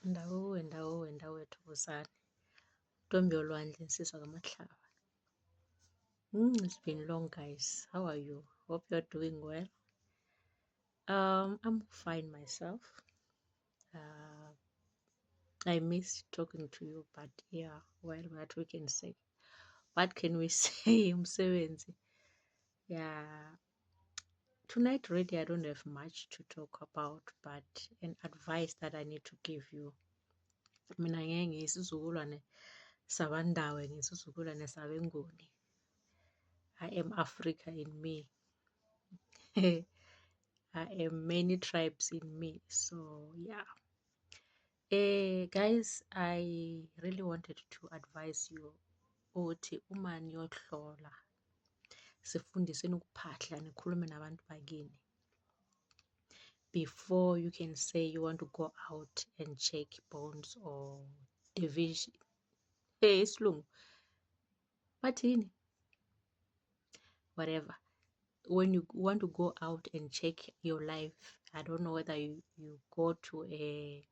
Ndawo Thokozani, Ntombi yolwandle, insizwa kamahlaba. It's been long, guys. How are you? Hope you're doing well. I'm fine myself. I miss talking to you, but yeah, well, what we can say. What can we say? Msebenzi. Yeah. Tonight, really, I don't have much to talk about, but an advice that I need to give you. Mina ngeke ngiyisizukulwane sabandawe, ngiyisizukulwane sabenguni. I am Africa in me. I am many tribes in me. So yeah. Guys, I really wanted to advise you ukuthi uma niyohlola sifundiseni ukuphahla nikhulume nabantu bakini before you can say you want to go out and check bones or division. Isilungu bathini, whatever. When you want to go out and check your life, I don't know whether you go to a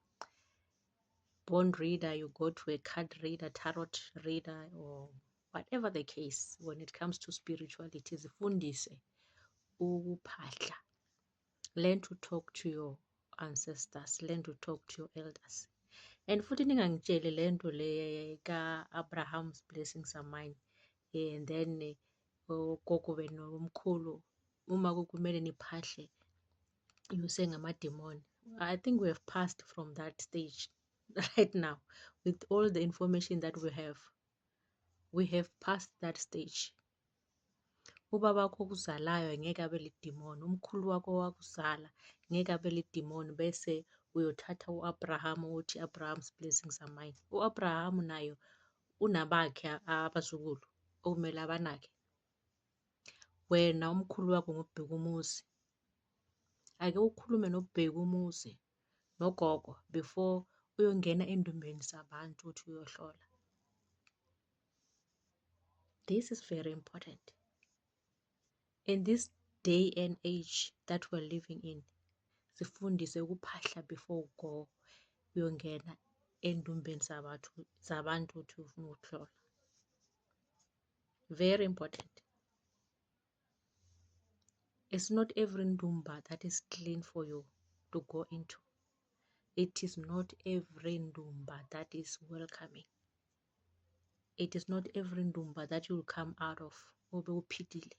bone reader, you go to a card reader, tarot reader, or whatever the case. When it comes to spirituality, zifundise ukuphahla. Learn to talk to your ancestors, learn to talk to your elders. And futhi ningangitsheli lento le ka-Abraham's blessings are mine. And then gogo benomkhulu uma kumele niphahle you say ngamademon. I think we have passed from that stage right now. With all the information that we have passed that stage. Ubaba wakho okuzalayo ngeke abe lidemon, umkhulu wakho wakuzala ngeke abe lidemon, bese uyothatha u-Abraham uthi Abraham's blessings are mine. U-Abraham nayo unabakhe abazukulu okumele abanakhe. Wena umkhulu wakho ngobheka umuzi, ake ukhulume nobheka umuzi nogogo before uyongena endumbeni zabantu uthi uyohlola. This is very important. In this day and age that we're living in, sifundise ukuphahla before go uyongena endumbeni zabantu uthi ufuna ukuhlola. Very important. It's not every ndumba that is clean for you to go into. It is not every ndumba that is welcoming. It is not every ndumba that you will come out of ube uphilile.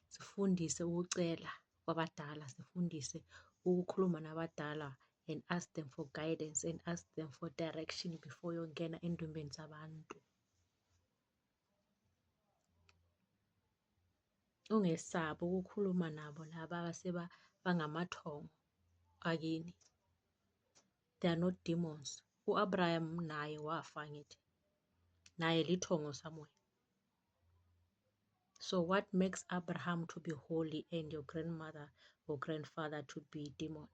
Sifundise ukucela kwabadala, sifundise ukukhuluma nabadala and ask them for guidance and ask them for direction before yongena endumbeni zabantu. Ungesabi ukukhuluma nabo laba bangamathongo akini. They are not demons. U-Abraham naye wafa ngithi. Naye lithongo somewhere. So what makes Abraham to be holy and your grandmother or grandfather to be demon?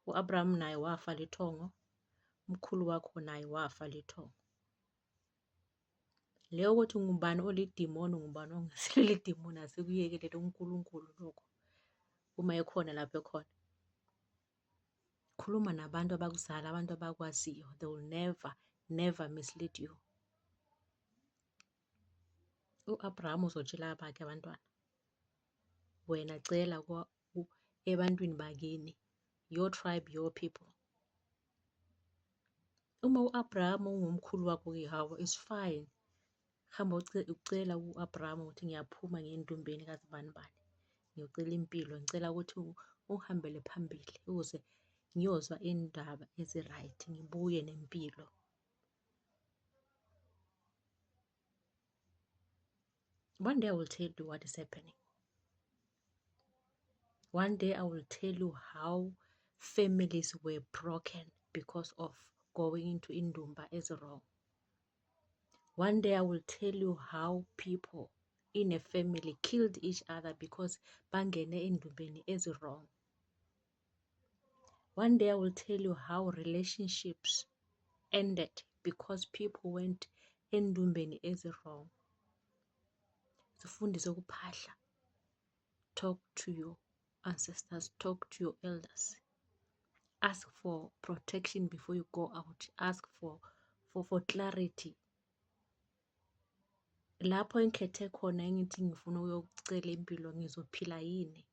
U-Abraham naye wafa lithongo, umkhulu wakho naye wafa lithongo. Leyo ukuthi ngubani olidemon ngubani ongasilo lidemon asikuyekelele uNkulunkulu lokho. Uma ekhona lapho ekhona. Khuluma nabantu abakuzala, abantu abakwaziyo. They will never mislead you. U-Abraham uzotshela abakhe abantwana. Wena cela ebantwini bakini, your tribe, your people. Uma u-Abraham ungumkhulu wakho hawo, it's fine. Hamba ucela u-Abraham ukuthi ngiyaphuma ngendumbeni kazibanibani. Ngiyocela impilo, ngicela ukuthi uhambele phambili ukuze ngiyozwa indaba ezi-right, ngibuye nempilo. One day I will tell you what is happening. One day I will tell you how families were broken because of going into indumba as wrong. One day I will tell you how people in a family killed each other because bangene indumbeni as wrong. One day I will tell you how relationships ended because people went endumbeni as wrong. Sifundise ukuphahla. Talk to your ancestors, talk to your elders. Ask for protection before you go out. Ask for clarity. Lapho engikhethe khona engithi ngifuna ukuyokucela impilo ngizophila yini.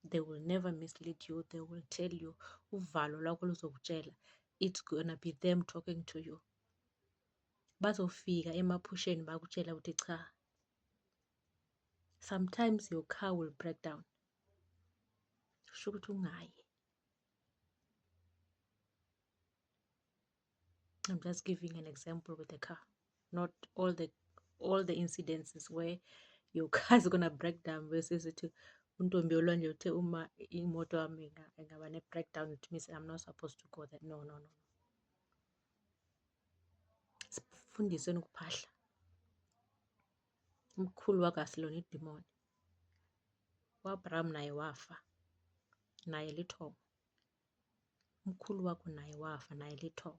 They will never mislead you. They will tell you uvalo lwakho luzokutshela. It's gonna be them talking to you. Bazofika emaphusheni bakutshela ukuthi cha. Sometimes your car will break down. Sho ukuthi ungayi. I'm just giving an example with the car. Not all the incidences where your car is gonna break down versus it untombi olwandle uthe uma imoto yami ingaba ne breakdown, it means I'm not supposed to go there. No. Sifundiseni ukuphahla. Umkhulu wakhe asilona idimoni. U-Abraham naye wafa, naye lithomo. Umkhulu wakho naye wafa, naye lithomo.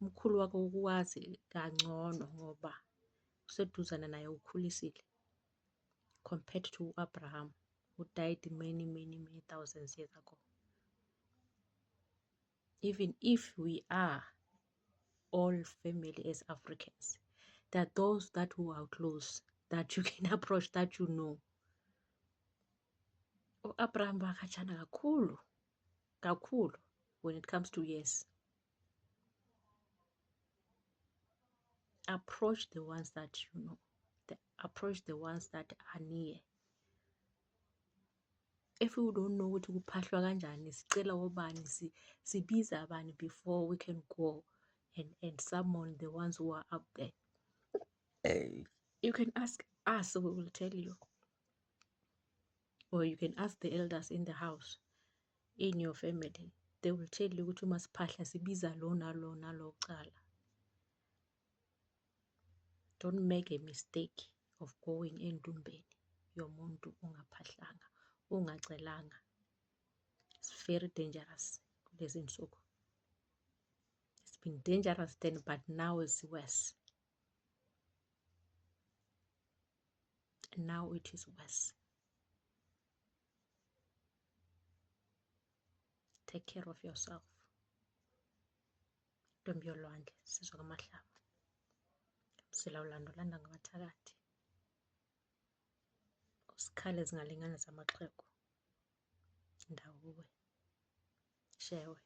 Umkhulu wakho ukwazi kangcono ngoba useduzana naye ukhulisile, compared to Abraham, who died many thousands years ago. Even if we are all family as Africans, there are those that who are close, that you can approach, that you know. Abraham bakhatshana kakhulu when it comes to years. Approach the ones that you know. Approach the ones that are near. If we don't know ukuthi kuphahlwa kanjani, sicela obani, sibiza abani before we can go and summon the ones who are up there. You can ask us, we will tell you. Or you can ask the elders in the house, in your family. They will tell you ukuthi uma siphahla sibiza lo nalo kuqala. Don't make a mistake of going endumbeni yomuntu ungaphahlanga, ungacelanga. It's very dangerous kulezi insuku. It's been dangerous then, but now it's worse. Now it is worse. Take care of yourself. Ntombi yolwandle, sizwe kamahlaba. Silawulandolanda ngabathakathi. Usikhale zingalingana zamaxhego. Ndawuwe. Shewe.